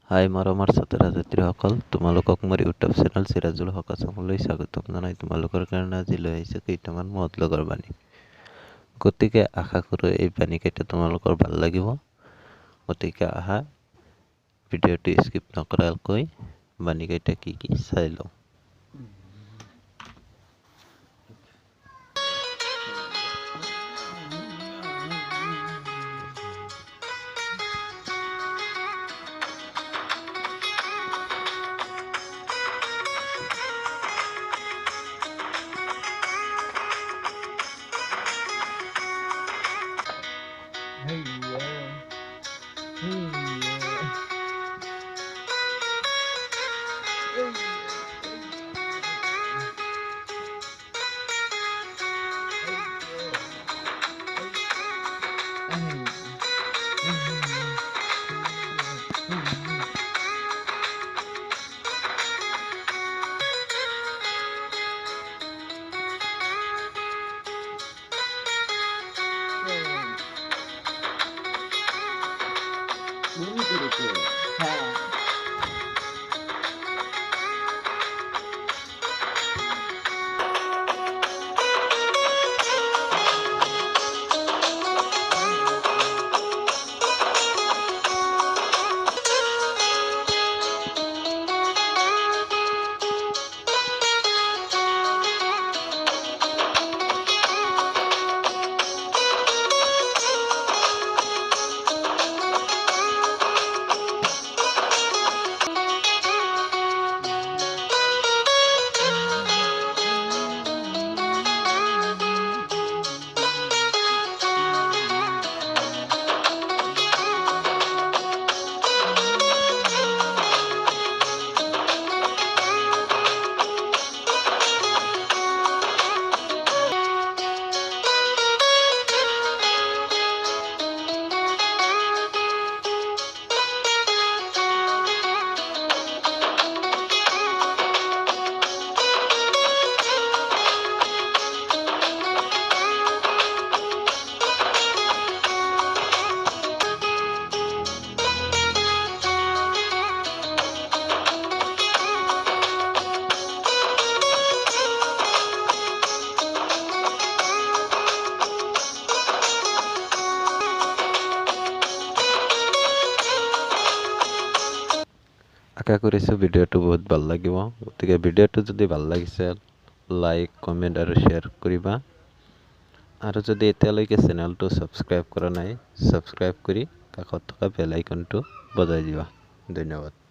হাই মৰমৰ ছাত্ৰ-ছাত্ৰীসকল, তোমালোকক মোৰ ইউটিউব চেনেল চিৰাজুল হক আছামলৈ স্বাগতম জনাই তোমালোকৰ কাৰণে আজি লৈ আহিছোঁ কেইটামান মহৎ লগৰ বাণী। গতিকে আশা কৰোঁ এই বাণীকেইটা তোমালোকৰ ভাল লাগিব। গতিকে আহা ভিডিঅ'টো স্কিপ নকৰাকৈ বাণীকেইটা কি চাই লওঁ। আশা কৰিছোঁ ভিডিঅ'টো বহুত ভাল লাগিব। গতিকে ভিডিঅ'টো যদি ভাল লাগিছে লাইক কমেণ্ট আৰু শ্বেয়াৰ কৰিবা। আৰু যদি এতিয়ালৈকে চেনেলটো ছাবস্ক্ৰাইব কৰা নাই ছাবস্ক্ৰাইব কৰি কাষত থকা বেল আইকনটো বজাই দিবা। ধন্যবাদ।